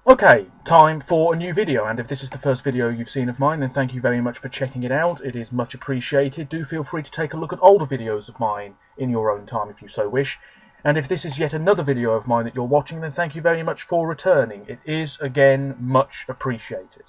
Okay, time for a new video, and if this is the first video you've seen of mine, then thank you very much for checking it out. It is much appreciated. Do feel free to take a look at older videos of mine in your own time if you so wish. And if this is yet another video of mine that you're watching, then thank you very much for returning. It is, again, much appreciated.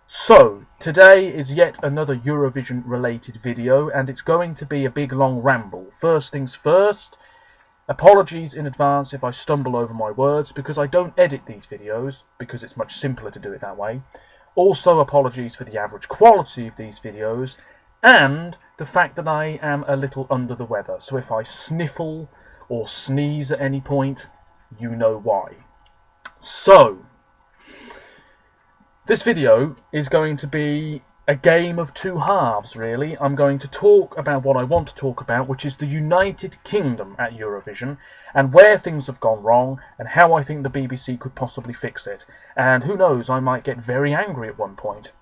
So, today is yet another Eurovision related video, and it's going to be a big long ramble. First things first, apologies in advance if I stumble over my words, because I don't edit these videos, because it's much simpler to do it that way. Also, apologies for the average quality of these videos, and the fact that I am a little under the weather. So if I sniffle or sneeze at any point, you know why. So, this video is going to be a game of two halves, really. I'm going to talk about what I want to talk about, which is the United Kingdom at Eurovision, and where things have gone wrong, and how I think the BBC could possibly fix it. And who knows, I might get very angry at one point.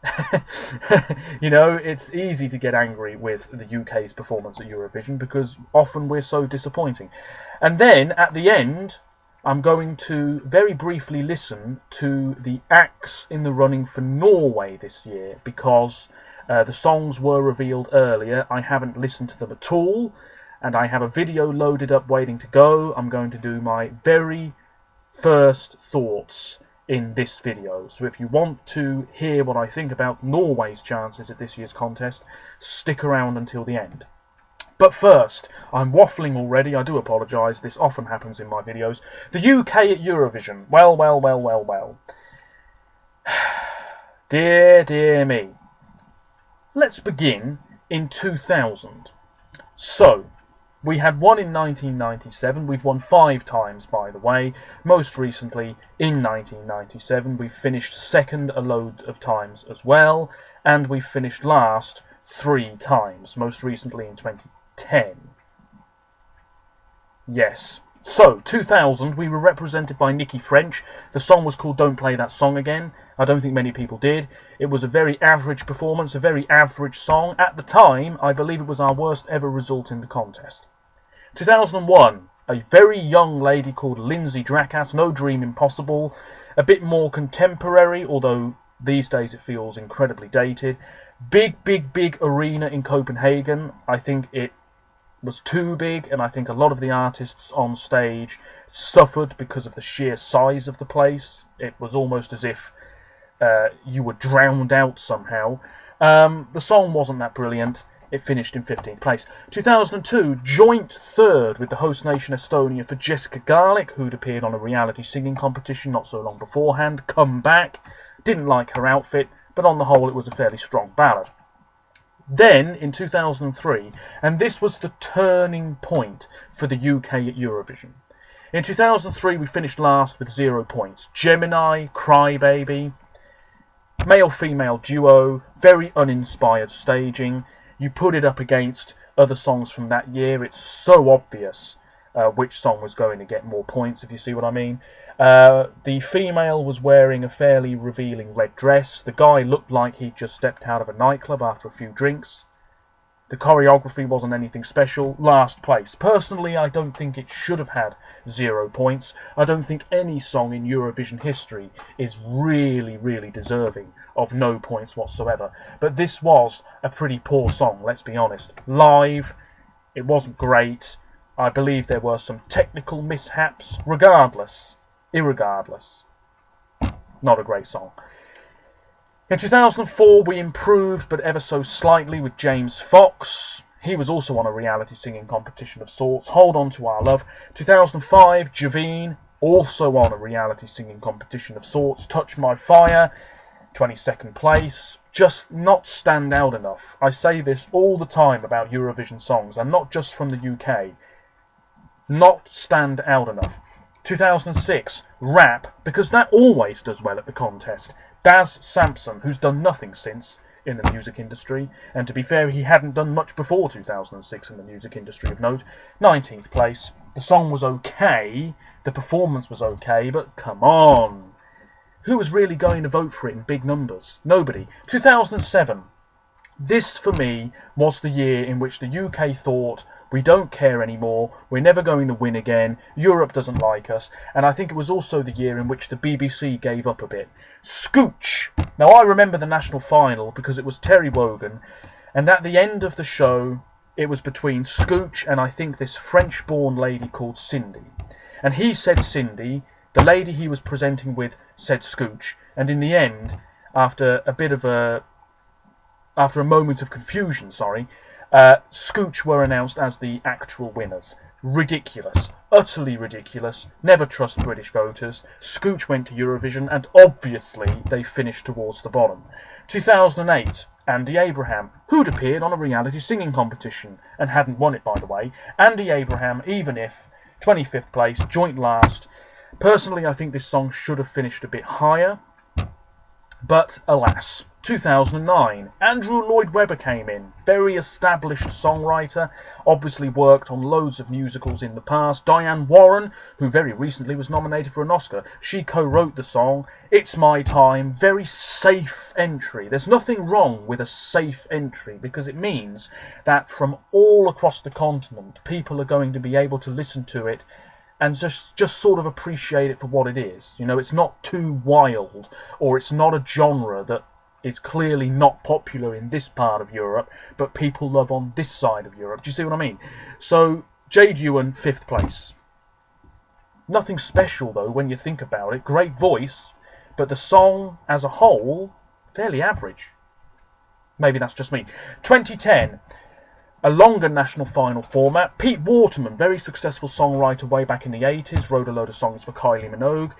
You know, it's easy to get angry with the UK's performance at Eurovision, because often we're so disappointing. And then, at the end, I'm going to very briefly listen to the acts in the running for Norway this year, because the songs were revealed earlier. I haven't listened to them at all, and I have a video loaded up waiting to go. I'm going to do my very first thoughts in this video. So if you want to hear what I think about Norway's chances at this year's contest, stick around until the end. But first, I'm waffling already, I do apologise, this often happens in my videos. The UK at Eurovision, well. Dear me. Let's begin in 2000. So, we had one in 1997, we've won 5 times by the way. Most recently, in 1997, we finished second a load of times as well. And we finished last 3 times, most recently in 2010. Yes. So, 2000, we were represented by Nikki French. The song was called Don't Play That Song Again. I don't think many people did. It was a very average performance, a very average song. At the time, I believe it was our worst ever result in the contest. 2001, a very young lady called Lindsay Dracass, No Dream Impossible. A bit more contemporary, although these days it feels incredibly dated. Big arena in Copenhagen. I think it was too big, and I think a lot of the artists on stage suffered because of the sheer size of the place. It was almost as if you were drowned out somehow. The song wasn't that brilliant. It finished in 15th place. 2002, joint third with the host nation Estonia for Jessica Garlick, who'd appeared on a reality singing competition not so long beforehand. Come back. Didn't like her outfit, but on the whole it was a fairly strong ballad. Then, in 2003, and this was the turning point for the UK at Eurovision. In 2003, we finished last with 0 points. Gemini, Crybaby, male-female duo, very uninspired staging. You put it up against other songs from that year, it's so obvious which song was going to get more points, if you see what I mean. The female was wearing a fairly revealing red dress. The guy looked like he'd just stepped out of a nightclub after a few drinks. The choreography wasn't anything special. Last place. Personally, I don't think it should have had 0 points. I don't think any song in Eurovision history is really deserving of no points whatsoever. But this was a pretty poor song, let's be honest. Live, it wasn't great. I believe there were some technical mishaps. Irregardless, not a great song. In 2004, we improved, but ever so slightly, with James Fox. He was also on a reality singing competition of sorts. Hold On To Our Love. 2005, Javine, also on a reality singing competition of sorts. Touch My Fire, 22nd place. Just not stand out enough. I say this all the time about Eurovision songs, and not just from the UK. Not stand out enough. 2006, Rap, because that always does well at the contest. Daz Sampson, who's done nothing since in the music industry, and to be fair, he hadn't done much before 2006 in the music industry of note. 19th place. The song was okay, the performance was okay, but come on. Who was really going to vote for it in big numbers? Nobody. 2007. This, for me, was the year in which the UK thought We don't care anymore. We're never going to win again. Europe doesn't like us. And I think it was also the year in which the BBC gave up a bit. Scooch. Now, I remember the national final because it was Terry Wogan. And at the end of the show, it was between Scooch and I think this French-born lady called Cindy. And he said Cindy. The lady he was presenting with said Scooch. And in the end, after a moment of confusion, Scooch were announced as the actual winners. Ridiculous. Utterly ridiculous. Never trust British voters. Scooch went to Eurovision and obviously they finished towards the bottom. 2008, Andy Abraham, who'd appeared on a reality singing competition and hadn't won it, by the way. Andy Abraham, even if 25th place, joint last. Personally, I think this song should have finished a bit higher. But alas, 2009, Andrew Lloyd Webber came in, very established songwriter, obviously worked on loads of musicals in the past. Diane Warren, who very recently was nominated for an Oscar, she co-wrote the song. It's My Time, very safe entry. There's nothing wrong with a safe entry because it means that from all across the continent, people are going to be able to listen to it and just sort of appreciate it for what it is. You know, it's not too wild, or it's not a genre that is clearly not popular in this part of Europe, but people love on this side of Europe. Do you see what I mean? So, Jade Ewan, 5th place. Nothing special, though, when you think about it. Great voice, but the song as a whole, fairly average. Maybe that's just me. 2010. A longer national final format. Pete Waterman, very successful songwriter way back in the 80s, wrote a load of songs for Kylie Minogue.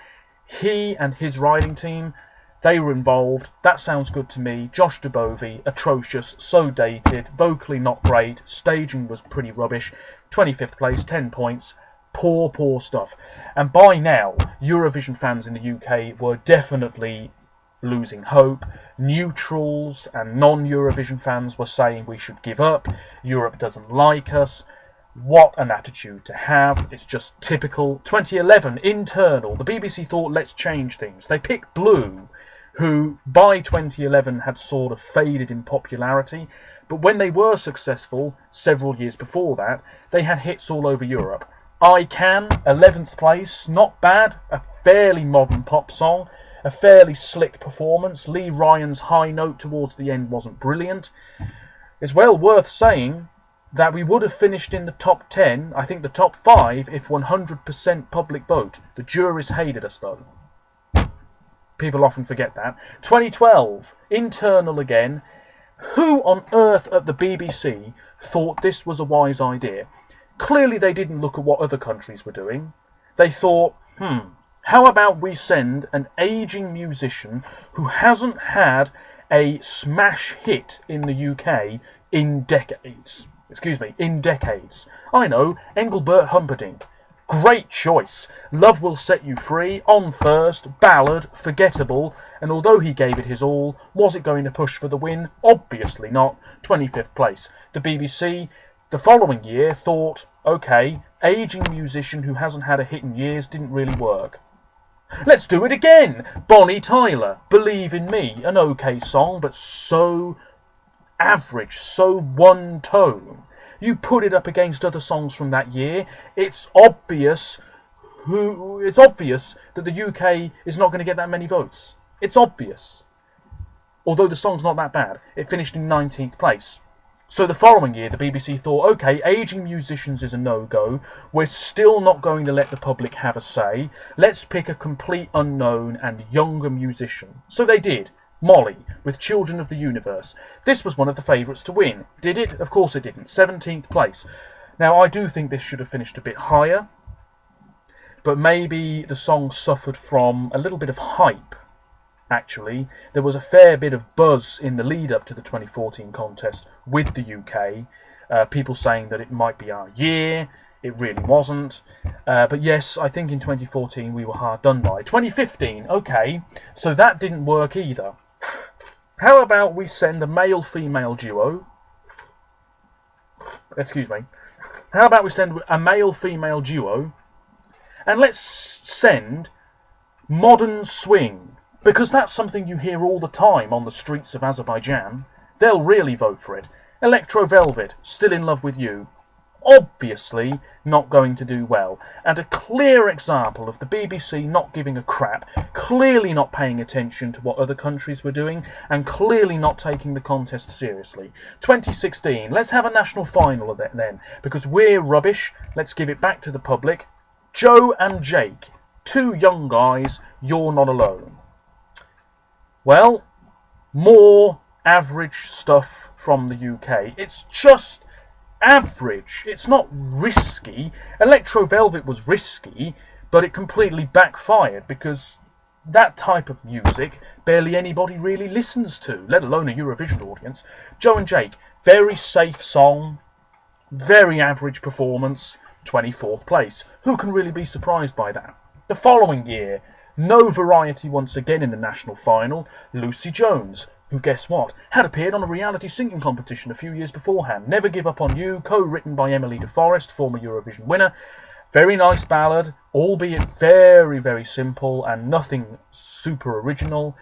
He and his writing team, they were involved. That sounds good to me. Josh Dubovy, atrocious, so dated, vocally not great, staging was pretty rubbish. 25th place, 10 points. Poor stuff. And by now, Eurovision fans in the UK were definitely losing hope. Neutrals and non-Eurovision fans were saying we should give up. Europe doesn't like us. What an attitude to have. It's just typical. 2011, internal. The BBC thought, let's change things. They picked Blue, who by 2011 had sort of faded in popularity. But when they were successful, several years before that, they had hits all over Europe. I Can, 11th place. Not bad. A fairly modern pop song. A fairly slick performance. Lee Ryan's high note towards the end wasn't brilliant. It's well worth saying that we would have finished in the top 10, I think the top 5, if 100% public vote. The juries hated us, though. People often forget that. 2012, internal again. Who on earth at the BBC thought this was a wise idea? Clearly they didn't look at what other countries were doing. They thought, how about we send an ageing musician who hasn't had a smash hit in the UK in decades? I know, Engelbert Humperdinck. Great choice. Love Will Set You Free, On First, ballad, forgettable, and although he gave it his all, was it going to push for the win? Obviously not. 25th place. The BBC, the following year, thought, okay, ageing musician who hasn't had a hit in years didn't really work. Let's do it again! Bonnie Tyler, Believe in Me, an okay song, but so average, so one tone. You put it up against other songs from that year, it's obvious that the UK is not going to get that many votes. It's obvious. Although the song's not that bad, it finished in 19th place. So the following year, the BBC thought, okay, ageing musicians is a no-go. We're still not going to let the public have a say. Let's pick a complete unknown and younger musician. So they did. Molly, with Children of the Universe. This was one of the favourites to win. Did it? Of course it didn't. 17th place. Now, I do think this should have finished a bit higher. But maybe the song suffered from a little bit of hype. Actually, there was a fair bit of buzz in the lead up to the 2014 contest with the UK. People saying that it might be our year. It really wasn't. But yes, I think in 2014 we were hard done by. 2015, okay, so that didn't work either. How about we send a male-female duo? Excuse me. How about we send a male-female duo? And let's send modern swing. Because that's something you hear all the time on the streets of Azerbaijan. They'll really vote for it. Electro Velvet, Still in Love with You. obviously not going to do well. And a clear example of the BBC not giving a crap, clearly not paying attention to what other countries were doing, and clearly not taking the contest seriously. 2016, let's have a national final of it then, because we're rubbish. Let's give it back to the public. Joe and Jake, two young guys, You're Not Alone. Well, more average stuff from the UK. It's just average. It's not risky. Electro Velvet was risky, but it completely backfired because that type of music barely anybody really listens to, let alone a Eurovision audience. Joe and Jake, very safe song, very average performance, 24th place. Who can really be surprised by that? The following year, no variety once again in the national final. Lucy Jones, who, guess what, had appeared on a reality singing competition a few years beforehand. Never Give Up On You, co-written by Emily de Forest, former Eurovision winner. Very nice ballad, albeit very, very simple and nothing super original.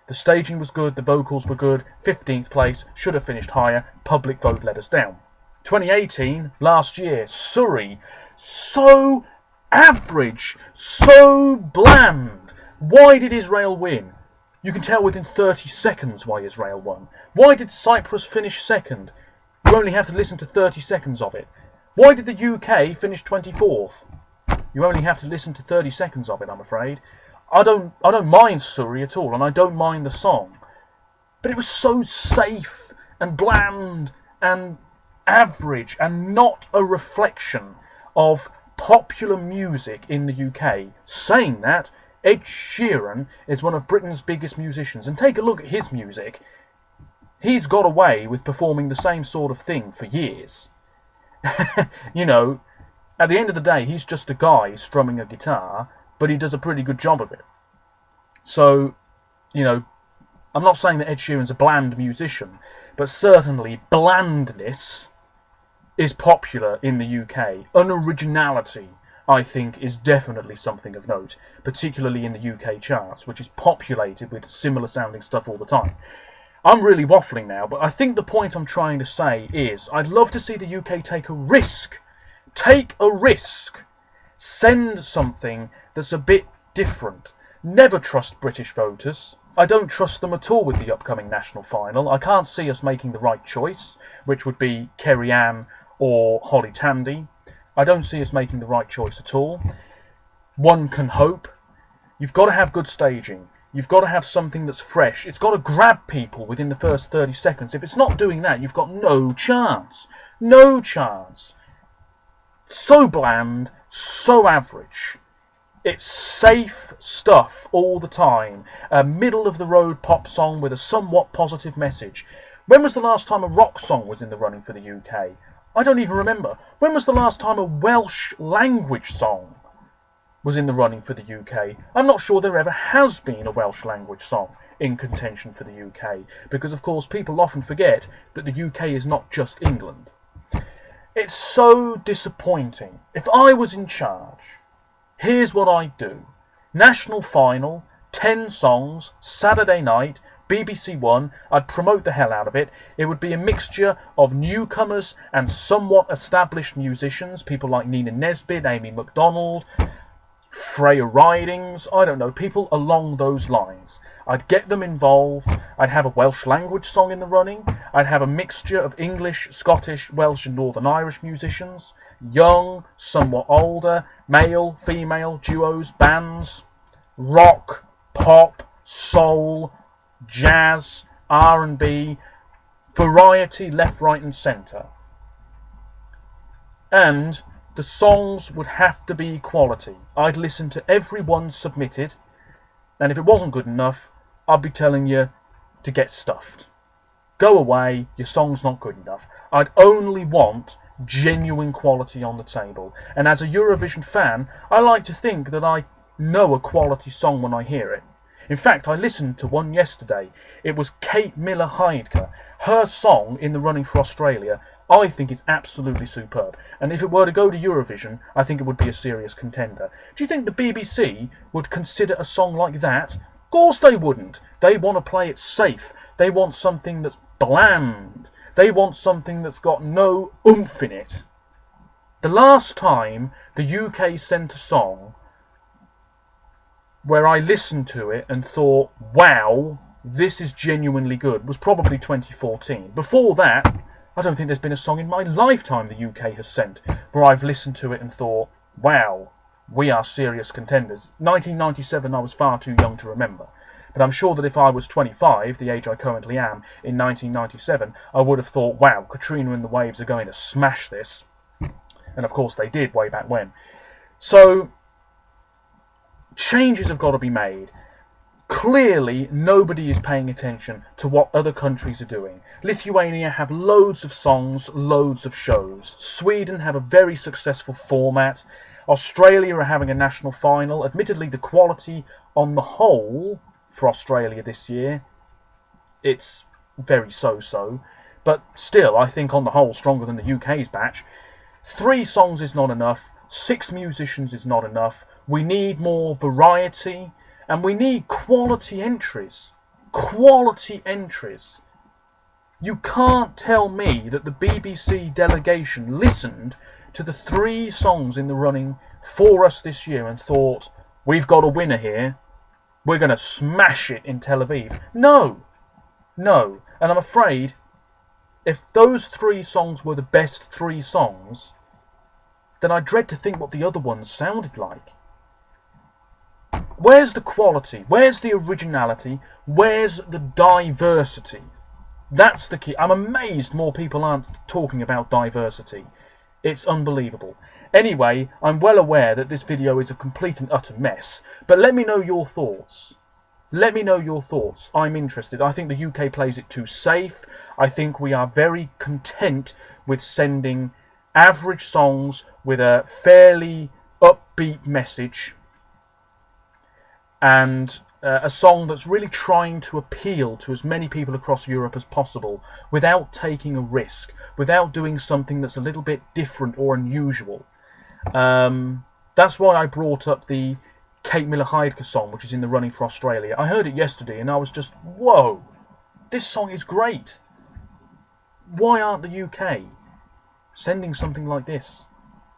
The staging was good, the vocals were good. 15th place, should have finished higher. Public vote let us down. 2018, last year, Surrey. So average, so bland. Why did Israel win? You can tell within 30 seconds why Israel won. Why did Cyprus finish second? You only have to listen to 30 seconds of it. Why did the UK finish 24th? You only have to listen to 30 seconds of it, I'm afraid. I don't mind Surrey at all, and I don't mind the song. But it was so safe and bland and average and not a reflection of popular music in the UK. Saying that, Ed Sheeran is one of Britain's biggest musicians, and take a look at his music. He's got away with performing the same sort of thing for years. You know, at the end of the day, he's just a guy strumming a guitar, but he does a pretty good job of it. So, you know, I'm not saying that Ed Sheeran's a bland musician, but certainly blandness is popular in the UK. Unoriginality, I think, is definitely something of note, particularly in the UK charts, which is populated with similar sounding stuff all the time. I'm really waffling now, but I think the point I'm trying to say is I'd love to see the UK take a risk. Take a risk. Send something that's a bit different. Never trust British voters. I don't trust them at all with the upcoming national final. I can't see us making the right choice, which would be Kerry-Ann or Holly Tandy. I don't see us making the right choice at all. One can hope. You've got to have good staging. You've got to have something that's fresh. It's got to grab people within the first 30 seconds. If it's not doing that, you've got no chance. No chance. So bland, so average. It's safe stuff all the time. A middle-of-the-road pop song with a somewhat positive message. When was the last time a rock song was in the running for the UK? I don't even remember. When was the last time a Welsh language song was in the running for the UK? I'm not sure there ever has been a Welsh language song in contention for the UK, because of course people often forget that the UK is not just England. It's so disappointing. If I was in charge, here's what I'd do. National final, 10 songs, Saturday night, BBC One. I'd promote the hell out of it. It would be a mixture of newcomers and somewhat established musicians, people like Nina Nesbitt, Amy MacDonald, Freya Ridings, I don't know, people along those lines. I'd get them involved. I'd have a Welsh language song in the running. I'd have a mixture of English, Scottish, Welsh and Northern Irish musicians, young, somewhat older, male, female, duos, bands, rock, pop, soul, jazz, R&B, variety, left, right and centre. And the songs would have to be quality. I'd listen to every one submitted, and if it wasn't good enough, I'd be telling you to get stuffed. Go away, your song's not good enough. I'd only want genuine quality on the table. And as a Eurovision fan, I like to think that I know a quality song when I hear it. In fact, I listened to one yesterday. It was Kate Miller-Heidke. Her song in the running for Australia, I think is absolutely superb. And if it were to go to Eurovision, I think it would be a serious contender. Do you think the BBC would consider a song like that? Of course they wouldn't. They want to play it safe. They want something that's bland. They want something that's got no oomph in it. The last time the UK sent a song where I listened to it and thought, wow, this is genuinely good, was probably 2014. Before that, I don't think there's been a song in my lifetime the UK has sent where I've listened to it and thought, wow, we are serious contenders. 1997, I was far too young to remember. But I'm sure that if I was 25, the age I currently am, in 1997, I would have thought, wow, Katrina and the Waves are going to smash this. And of course they did way back when. So, changes have got to be made. Clearly, nobody is paying attention to what other countries are doing. Lithuania have loads of songs, loads of shows. Sweden have a very successful format. Australia are having a national final. Admittedly, the quality on the whole for Australia this year, it's very so-so. But still, I think on the whole, stronger than the UK's batch. 3 songs is not enough. 6 musicians is not enough. We need more variety. And we need quality entries. Quality entries. You can't tell me that the BBC delegation listened to the 3 songs in the running for us this year and thought, we've got a winner here. We're going to smash it in Tel Aviv. No. No. And I'm afraid if those 3 songs were the best 3 songs, then I dread to think what the other ones sounded like. Where's the quality? Where's the originality? Where's the diversity? That's the key. I'm amazed more people aren't talking about diversity. It's unbelievable. Anyway, I'm well aware that this video is a complete and utter mess, but let me know your thoughts. Let me know your thoughts. I'm interested. I think the UK plays it too safe. I think we are very content with sending average songs with a fairly upbeat message and a song that's really trying to appeal to as many people across Europe as possible without taking a risk, without doing something that's a little bit different or unusual. That's why I brought up the Kate Miller-Heidke song, which is in the running for Australia. I heard it yesterday and I was just, whoa, this song is great. Why aren't the UK sending something like this?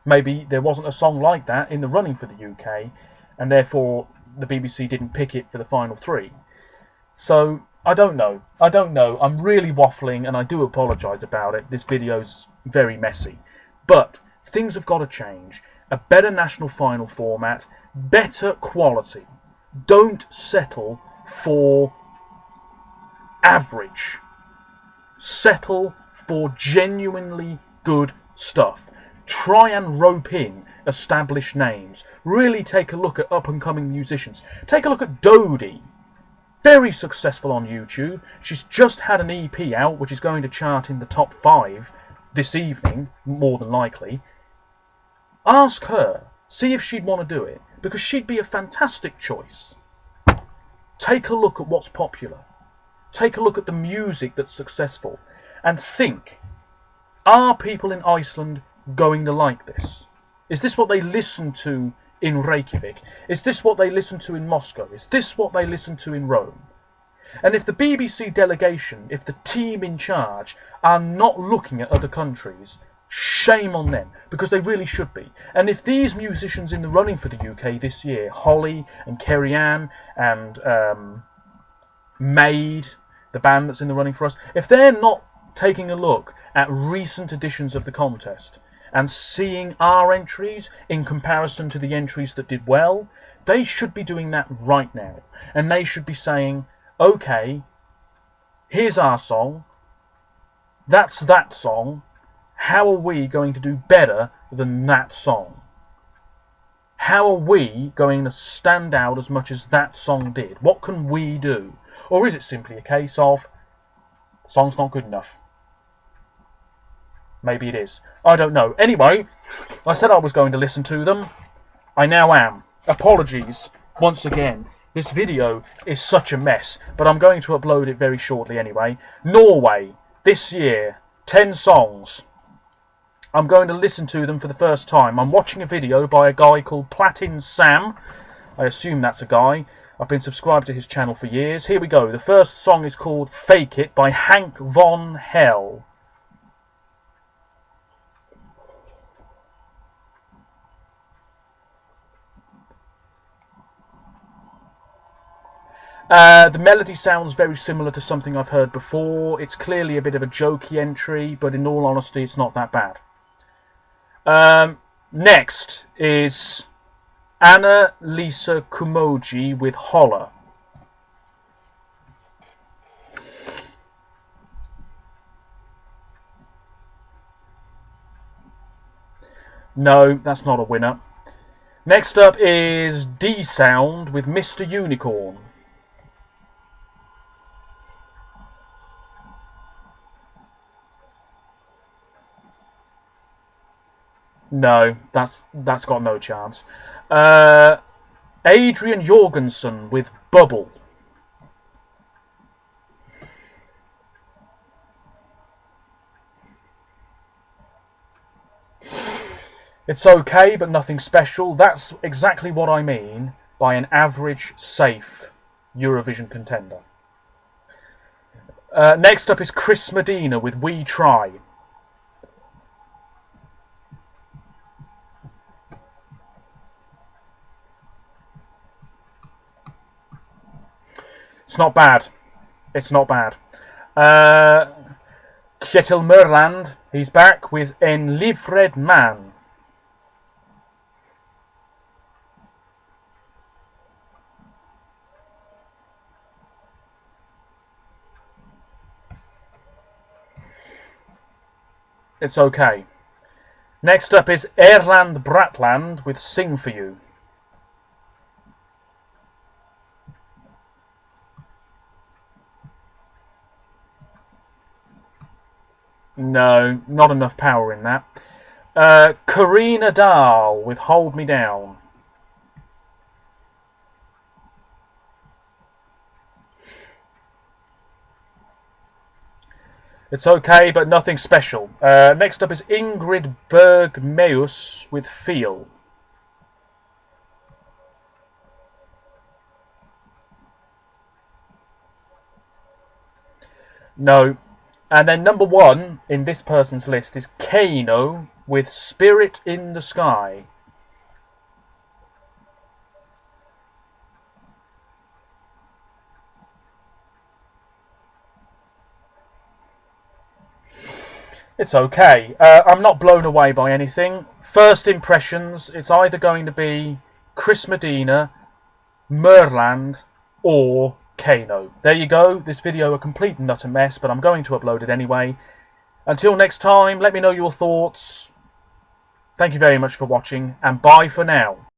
Maybe there wasn't a song like that in the running for the UK, and therefore the BBC didn't pick it for the final 3. So, I don't know. I'm really waffling and I do apologise about it. This video's very messy. But things have got to change. A better national final format, better quality. Don't settle for average. Settle for genuinely good stuff. Try and rope in established names. Really take a look at up-and-coming musicians. Take a look at Dodie. Very successful on YouTube. She's just had an EP out, which is going to chart in the top 5 this evening, more than likely. Ask her. See if she'd want to do it, because she'd be a fantastic choice. Take a look at what's popular. Take a look at the music that's successful. And think, are people in Iceland going to like this? Is this what they listen to in Reykjavik? Is this what they listen to in Moscow? Is this what they listen to in Rome? And if the BBC delegation, if the team in charge are not looking at other countries, shame on them, because they really should be. And if these musicians in the running for the UK this year, Holly and Kerry Ann and Maid, the band that's in the running for us, if they're not taking a look at recent editions of the contest and seeing our entries in comparison to the entries that did well, they should be doing that right now. And they should be saying, okay, here's our song, that's that song, how are we going to do better than that song? How are we going to stand out as much as that song did? What can we do? Or is it simply a case of, the song's not good enough? Maybe it is. I don't know. Anyway, I said I was going to listen to them. I now am. Apologies once again. This video is such a mess, but I'm going to upload it very shortly anyway. Norway, this year, 10 songs. I'm going to listen to them for the first time. I'm watching a video by a guy called Platin Sam. I assume that's a guy. I've been subscribed to his channel for years. Here we go. The first song is called Fake It by Hank von Hell. The melody sounds very similar to something I've heard before. It's clearly a bit of a jokey entry, but in all honesty, it's not that bad. Next is Anna Lisa Kumoji with Holler. No, that's not a winner. Next up is D Sound with Mr. Unicorn. No, that's got no chance. Adrian Jorgensen with Bubble. It's okay, but nothing special. That's exactly what I mean by an average, safe Eurovision contender. Next up is Chris Medina with We Try. It's not bad. It's not bad. Kjetil Mørland, he's back with En Livred Man. It's okay. Next up is Erland Bratland with Sing For You. No, not enough power in that. Karina Dahl with Hold Me Down. It's okay, but nothing special. Next up is Ingrid Bergmeus with Feel. No. And then number one in this person's list is Kano with Spirit in the Sky. It's okay. I'm not blown away by anything. First impressions, it's either going to be Chris Medina, Mørland, or Kano. There you go. This video a complete and utter mess, but I'm going to upload it anyway. Until next time, let me know your thoughts. Thank you very much for watching, and bye for now.